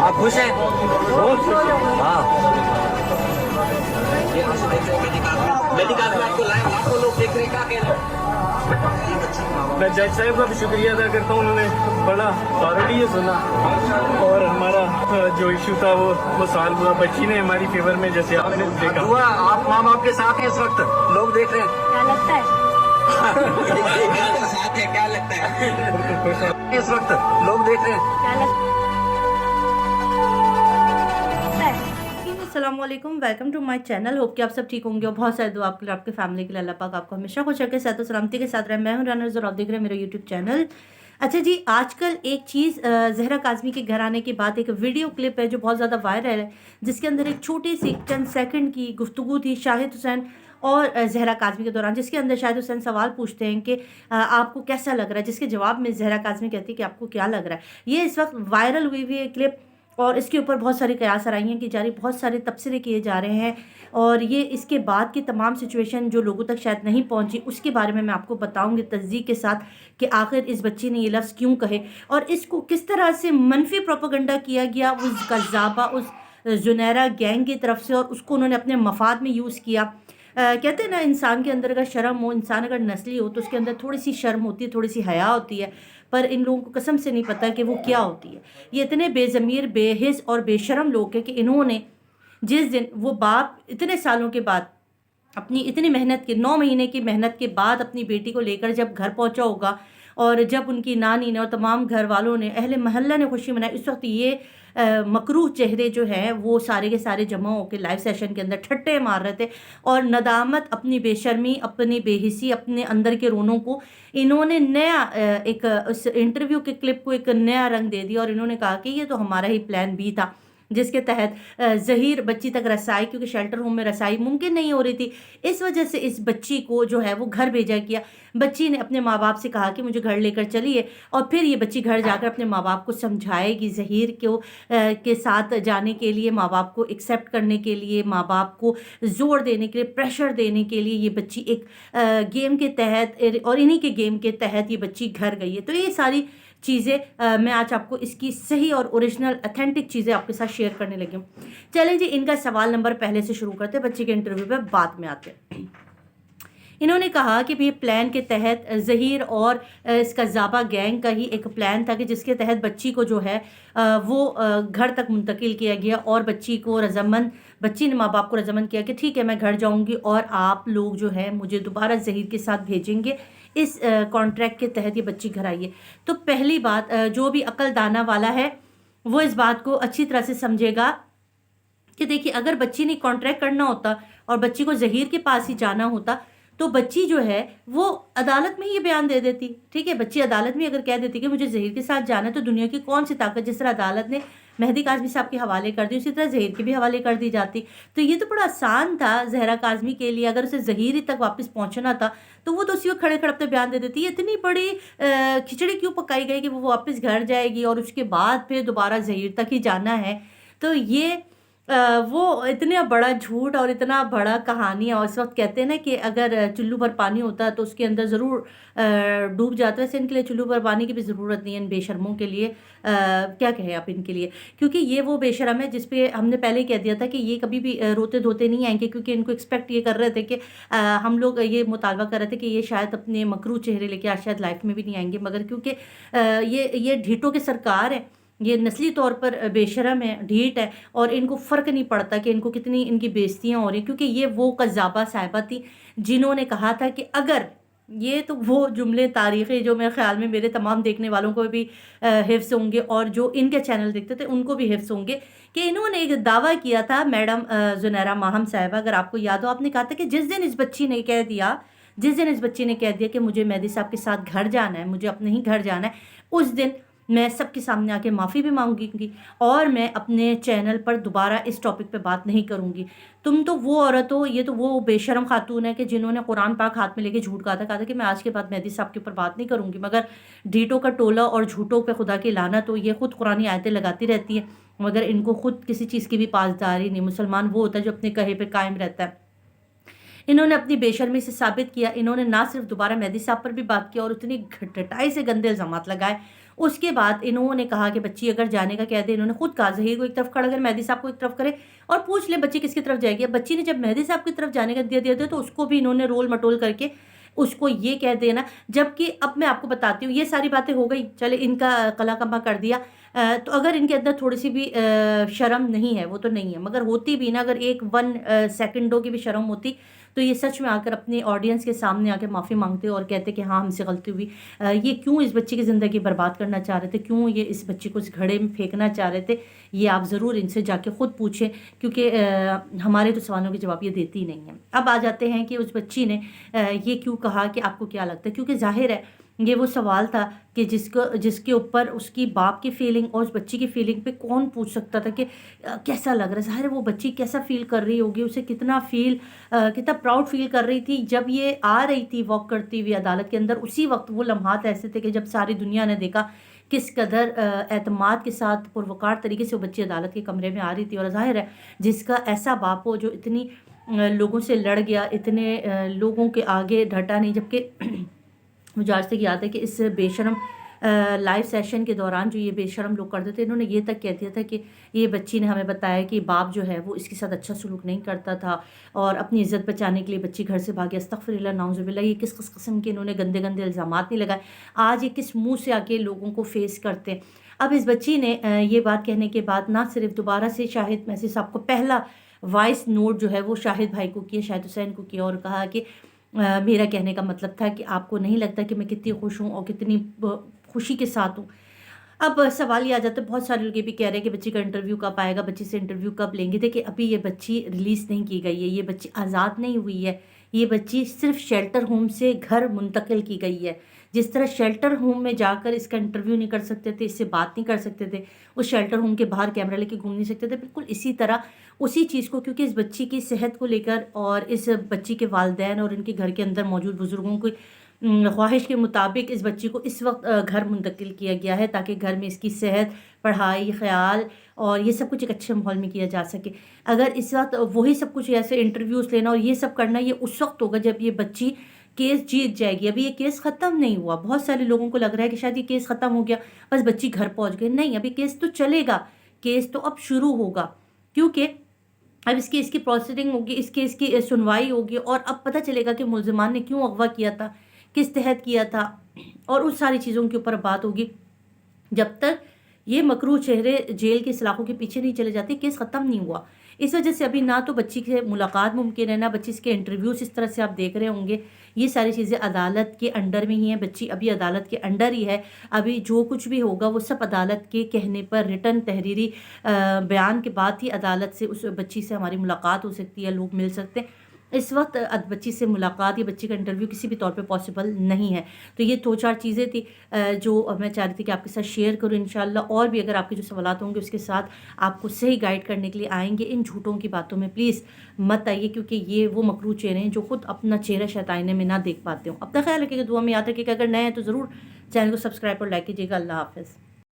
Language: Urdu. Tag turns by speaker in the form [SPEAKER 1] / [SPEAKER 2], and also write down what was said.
[SPEAKER 1] آپ خوش ہیں؟ ہاں میڈیکل میں آپ کو لائیو لاکھوں لوگ دیکھ رہے ہیں، کیا کہنا ہے؟
[SPEAKER 2] میں جج صاحب کا بھی شکریہ ادا کرتا ہوں، انہوں نے بڑا تھارڈلی سنا اور ہمارا جو ایشو تھا وہ سالو ہوا. بچی نے ہماری فیور میں جیسے آپ نے دیکھا.
[SPEAKER 1] ہوا آپ ماں باپ کے ساتھ ہیں اس وقت، لوگ دیکھ رہے ہیں.
[SPEAKER 3] کیا لگتا ہے؟
[SPEAKER 1] ساتھ ہے، کیا لگتا ہے اس وقت لوگ دیکھ رہے ہیں.
[SPEAKER 3] کیا لگتا ہے؟ السلام علیکم، welcome to my channel. Hope کہ آپ سب ٹھیک ہوں گے اور بہت سارے دعا آپ کے لیے، آپ کے فیملی کے لیے. اللہ پاک آپ کو ہمیشہ خوش رکھے، صحت و سلامتی کے ساتھ رہے. میں ہوں رانا اور آپ دیکھ رہے ہیں میرا یوٹیوب چینل. اچھا جی، آج کل ایک چیز زہرا کاظمی کے گھر آنے کے بعد ایک ویڈیو کلپ ہے جو بہت زیادہ وائرل ہے، جس کے اندر ایک چھوٹی سی چند سیکنڈ کی گفتگو تھی شاہد حسین اور زہرا کاظمی کے دوران، جس کے اندر شاہد حسین سوال پوچھتے ہیں کہ آپ کو کیسا لگ رہا ہے، جس کے جواب میں زہرا کاظمی کہتی ہے کہ آپ کو کیا لگ رہا ہے. یہ اس وقت وائرل ہوئی ہوئی ہے کلپ، اور اس کے اوپر بہت ساری قیاس آرائیاں کی جا رہی، بہت سارے تبصرے کیے جا رہے ہیں. اور یہ اس کے بعد کی تمام سچویشن جو لوگوں تک شاید نہیں پہنچی، اس کے بارے میں آپ کو بتاؤں گی تصدیق کے ساتھ کہ آخر اس بچی نے یہ لفظ کیوں کہے اور اس کو کس طرح سے منفی پروپیگنڈا کیا گیا اس قذابہ، اس زنیرہ گینگ کی طرف سے، اور اس کو انہوں نے اپنے مفاد میں یوز کیا. کہتے ہیں نا، انسان کے اندر اگر شرم ہو، انسان اگر نسلی ہو، تو اس کے اندر تھوڑی سی شرم ہوتی ہے، تھوڑی سی حیا ہوتی ہے، پر ان لوگوں کو قسم سے نہیں پتہ کہ وہ کیا ہوتی ہے. یہ اتنے بے ضمیر، بے حس اور بے شرم لوگ ہیں کہ انہوں نے جس دن وہ باپ اتنے سالوں کے بعد اپنی اتنی محنت کے 9 مہینے کی محنت کے بعد اپنی بیٹی کو لے کر جب گھر پہنچا ہوگا، اور جب ان کی نانی نے اور تمام گھر والوں نے، اہل محلہ نے خوشی منائی، اس وقت یہ مکروہ چہرے جو ہیں وہ سارے کے سارے جمع ہو کے لائیو سیشن کے اندر ٹھٹے مار رہے تھے، اور ندامت، اپنی بے شرمی، اپنی بے حسی، اپنے اندر کے رونوں کو انہوں نے نیا ایک اس انٹرویو کے کلپ کو ایک نیا رنگ دے دیا، اور انہوں نے کہا کہ یہ تو ہمارا ہی پلان بھی تھا، جس کے تحت ظہیر بچی تک رسائی، کیونکہ شیلٹر ہوم میں رسائی ممکن نہیں ہو رہی تھی، اس وجہ سے اس بچی کو جو ہے وہ گھر بھیجا کیا. بچی نے اپنے ماں باپ سے کہا کہ مجھے گھر لے کر چلیے، اور پھر یہ بچی گھر جا کر اپنے ماں باپ کو سمجھائے گی، ظہیر کے ساتھ جانے کے لیے، ماں باپ کو ایکسیپٹ کرنے کے لیے، ماں باپ کو زور دینے کے لیے، پریشر دینے کے لیے یہ بچی ایک گیم کے تحت، اور انہی کے گیم کے تحت یہ بچی گھر گئی ہے. تو یہ ساری چیزیں میں آج آپ کو اس کی صحیح اور اوریجنل اتھینٹک چیزیں آپ کے ساتھ شیئر کرنے لگی ہوں. چلیں جی، ان کا سوال نمبر پہلے سے شروع کرتے ہیں، بچی کے انٹرویو پہ بعد میں آتے ہیں. انہوں نے کہا کہ یہ پلان کے تحت ظہیر اور اس کا قذابہ گینگ کا ہی ایک پلان تھا، کہ جس کے تحت بچی کو جو ہے وہ گھر تک منتقل کیا گیا، اور بچی نے ماں باپ کو رضامند کیا کہ ٹھیک ہے، میں گھر جاؤں گی اور آپ لوگ جو ہے مجھے دوبارہ ظہیر کے ساتھ بھیجیں گے. اس کانٹریکٹ کے تحت یہ بچی گھر آئی ہے. تو پہلی بات، جو بھی عقل دانا والا ہے وہ اس بات کو اچھی طرح سے سمجھے گا کہ دیکھیے، اگر بچی نے کانٹریکٹ کرنا ہوتا اور بچی کو ظہیر کے پاس ہی جانا ہوتا، تو بچی جو ہے وہ عدالت میں یہ بیان دے دیتی. ٹھیک ہے، بچی عدالت میں اگر کہہ دیتی کہ مجھے ظہیر کے ساتھ جانا ہے، تو دنیا کی کون سی طاقت، جس طرح عدالت نے مہدی کاظمی صاحب کے حوالے کر دی، اسی طرح ظہیر کے بھی حوالے کر دی جاتی. تو یہ تو بڑا آسان تھا زہرا کاظمی کے لیے، اگر اسے ظہیر ہی تک واپس پہنچنا تھا تو وہ تو اسی وقت کھڑے کھڑے اپنے بیان دے دیتی. یہ اتنی بڑی کھچڑی کیوں پکائی گئی کہ وہ واپس گھر جائے گی اور اس کے بعد پھر دوبارہ ظہیر تک ہی جانا ہے؟ تو یہ وہ اتنا بڑا جھوٹ اور اتنا بڑا کہانی ہے. اور اس وقت کہتے ہیں نا کہ اگر چلو پر پانی ہوتا تو اس کے اندر ضرور ڈوب جاتا ہے. ویسے ان کے لیے چلو پر پانی کی بھی ضرورت نہیں ہے، ان بے شرموں کے لیے. کیا کہیں آپ ان کے لیے، کیونکہ یہ وہ بے شرم ہے جس پہ ہم نے پہلے ہی کہہ دیا تھا کہ یہ کبھی بھی روتے دھوتے نہیں آئیں گے، کیونکہ ان کو ایکسپیکٹ یہ کر رہے تھے کہ ہم لوگ یہ مطالبہ کر رہے تھے کہ یہ شاید اپنے مکروہ چہرے لے کے آج شاید لائف میں بھی نہیں آئیں گے، مگر کیونکہ یہ ڈھیٹوں کی سرکار ہے، یہ نسلی طور پر بے شرم ہے، ڈھیٹ ہے، اور ان کو فرق نہیں پڑتا کہ ان کو کتنی ان کی بےزتیاں ہو رہی ہیں. کیونکہ یہ وہ قذابہ صاحبہ تھی جنہوں نے کہا تھا کہ اگر یہ تو وہ جملے تاریخی جو میرے خیال میں میرے تمام دیکھنے والوں کو بھی حفظ ہوں گے، اور جو ان کے چینل دیکھتے تھے ان کو بھی حفظ ہوں گے، کہ انہوں نے ایک دعویٰ کیا تھا. میڈم زنیرہ ماہم صاحبہ، اگر آپ کو یاد ہو، آپ نے کہا تھا کہ جس دن اس بچی نے کہہ دیا کہ مجھے مہدی صاحب کے ساتھ گھر جانا ہے، مجھے اپنے ہی گھر جانا ہے، اس دن میں سب کے سامنے آ کے معافی بھی مانگوں گی، اور میں اپنے چینل پر دوبارہ اس ٹاپک پہ بات نہیں کروں گی. تم تو وہ عورت ہو، یہ تو وہ بے شرم خاتون ہے کہ جنہوں نے قرآن پاک ہاتھ میں لے کے جھوٹ کہا تھا کہ میں آج کے بعد مہدی صاحب کے اوپر بات نہیں کروں گی. مگر ڈھیٹوں کا ٹولہ اور جھوٹوں پہ خدا کی لعنت ہو، یہ خود قرآنی آیتیں لگاتی رہتی ہیں، مگر ان کو خود کسی چیز کی بھی پاسداری نہیں. مسلمان وہ ہوتا ہے جو اپنے کہے پہ قائم رہتا ہے. انہوں نے اپنی بے شرمی سے ثابت کیا. انہوں نے نہ صرف دوبارہ مہدی صاحب پر بھی بات کیا اور اتنی گھٹائی سے گندے الزامات لگائے اس کے بعد انہوں نے کہا کہ بچی اگر جانے کا کہہ دے، انہوں نے خود کہا ظہیر کو ایک طرف کھڑا کر مہدی صاحب کو ایک طرف کرے اور پوچھ لے بچی کس کی طرف جائے گی. اب بچی نے جب مہدی صاحب کی طرف جانے کا دیا تو اس کو بھی انہوں نے رول مٹول کر کے اس کو یہ کہہ دینا. جبکہ اب میں آپ کو بتاتی ہوں یہ ساری باتیں ہو گئی، چلے ان کا قلا کما کر دیا. تو اگر ان کے اندر تھوڑی سی بھی شرم نہیں ہے، وہ تو نہیں ہے، مگر ہوتی بھی نا، اگر ایک 1 سیکنڈوں کی بھی شرم ہوتی تو یہ سچ میں آ کر اپنے آڈینس کے سامنے آ کے معافی مانگتے اور کہتے کہ ہاں ہم سے غلطی ہوئی. یہ کیوں اس بچی کی زندگی برباد کرنا چاہ رہے تھے، کیوں یہ اس بچی کو اس گھڑے میں پھینکنا چاہ رہے تھے، یہ آپ ضرور ان سے جا کے خود پوچھیں، کیونکہ ہمارے تو سوالوں کے جواب یہ دیتی نہیں ہیں. اب آ جاتے ہیں کہ اس بچی نے یہ کیوں کہا، کہ آپ کو کیا لگتا ہے، کیونکہ ظاہر ہے یہ وہ سوال تھا کہ جس کے اوپر اس کی باپ کی فیلنگ اور اس بچی کی فیلنگ پہ کون پوچھ سکتا تھا کہ کیسا لگ رہا ہے. ظاہر ہے وہ بچی کیسا فیل کر رہی ہوگی، اسے کتنا پراؤڈ فیل کر رہی تھی جب یہ آ رہی تھی واک کرتی ہوئی عدالت کے اندر. اسی وقت وہ لمحات ایسے تھے کہ جب ساری دنیا نے دیکھا کس قدر اعتماد کے ساتھ پروقار طریقے سے وہ بچی عدالت کے کمرے میں آ رہی تھی. اور ظاہر ہے جس کا ایسا باپ ہو جو اتنی لوگوں سے لڑ گیا، اتنے لوگوں کے آگے ڈھٹا نہیں. جبکہ مجھے آج تک یاد ہے کہ اس بے شرم لائیو سیشن کے دوران جو یہ بے شرم لوگ کرتے تھے، انہوں نے یہ تک کہہ دیا تھا کہ یہ بچی نے ہمیں بتایا کہ باپ جو ہے وہ اس کے ساتھ اچھا سلوک نہیں کرتا تھا اور اپنی عزت بچانے کے لیے بچی گھر سے بھاگی. استغفر اللہ نعوذ باللہ. یہ کس قسم کے انہوں نے گندے گندے الزامات نہیں لگائے. آج یہ کس منہ سے آ کے لوگوں کو فیس کرتے ہیں. اب اس بچی نے یہ بات کہنے کے بعد نہ صرف دوبارہ سے شاہد محسن صاحب کو پہلا وائس نوٹ جو ہے وہ شاہد بھائی کو کیا، شاہد حسین کو کیا، اور کہا کہ میرا کہنے کا مطلب تھا کہ آپ کو نہیں لگتا کہ میں کتنی خوش ہوں اور کتنی خوشی کے ساتھ ہوں. اب سوال یہ آ جاتا ہے، بہت سارے لوگ یہ بھی کہہ رہے ہیں کہ بچی کا انٹرویو کب آئے گا، بچی سے انٹرویو کب لیں گے. دیکھیں ابھی یہ بچی ریلیز نہیں کی گئی ہے، یہ بچی آزاد نہیں ہوئی ہے، یہ بچی صرف شیلٹر ہوم سے گھر منتقل کی گئی ہے. جس طرح شیلٹر ہوم میں جا کر اس کا انٹرویو نہیں کر سکتے تھے، اس سے بات نہیں کر سکتے تھے، اس شیلٹر ہوم کے باہر کیمرہ لے کے گھوم نہیں سکتے تھے، بالکل اسی طرح اسی چیز کو، کیونکہ اس بچی کی صحت کو لے کر اور اس بچی کے والدین اور ان کے گھر کے اندر موجود بزرگوں کی خواہش کے مطابق اس بچی کو اس وقت گھر منتقل کیا گیا ہے تاکہ گھر میں اس کی صحت، پڑھائی، خیال اور یہ سب کچھ ایک اچھے ماحول میں کیا جا سکے. اگر اس وقت وہی سب کچھ ایسے انٹرویوز لینا اور یہ سب کرنا، یہ اس وقت ہوگا جب یہ بچی کیس جیت جائے گی. ابھی یہ کیس ختم نہیں ہوا. بہت سارے لوگوں کو لگ رہا ہے کہ شاید یہ کیس ختم ہو گیا، بس بچی گھر پہنچ گئی. نہیں، ابھی کیس تو چلے گا، کیس تو اب شروع ہوگا، کیونکہ اب اس کی پروسیڈنگ ہوگی، اس کیس کی سنوائی ہوگی اور اب پتہ چلے گا کہ ملزمان نے کیوں اغوا کیا تھا، کس تحت کیا تھا، اور اس ساری چیزوں کے اوپر بات ہوگی. جب تک یہ مکروہ چہرے جیل کے سلاخوں کے پیچھے نہیں چلے جاتے، کیس ختم نہیں ہوا. اس وجہ سے ابھی نہ تو بچی سے ملاقات ممکن ہے، نہ بچی کے انٹرویوز اس طرح سے آپ دیکھ رہے ہوں گے. یہ ساری چیزیں عدالت کے انڈر میں ہی ہیں، بچی ابھی عدالت کے انڈر ہی ہے. ابھی جو کچھ بھی ہوگا وہ سب عدالت کے کہنے پر ریٹن تحریری بیان کے بعد ہی عدالت سے اس بچی سے ہماری ملاقات ہو سکتی ہے، لوگ مل سکتے ہیں. اس وقت بچی سے ملاقات یا بچی کا انٹرویو کسی بھی طور پہ پاسبل نہیں ہے. تو یہ 2-4 چیزیں تھی جو میں چاہ رہی تھی کہ آپ کے ساتھ شیئر کروں انشاءاللہ. اور بھی اگر آپ کے جو سوالات ہوں گے اس کے ساتھ آپ کو صحیح گائیڈ کرنے کے لیے آئیں گے. ان جھوٹوں کی باتوں میں پلیز مت آئیے، کیونکہ یہ وہ مکروہ چہرے ہیں جو خود اپنا چہرہ شاید آئینے میں نہ دیکھ پاتے ہوں. اپنا خیال رکھیے گا، دعا میں یاد رکھیے گا. اگر نئے ہیں تو ضرور چینل کو سبسکرائب اور لائک کیجیے گا. اللہ حافظ.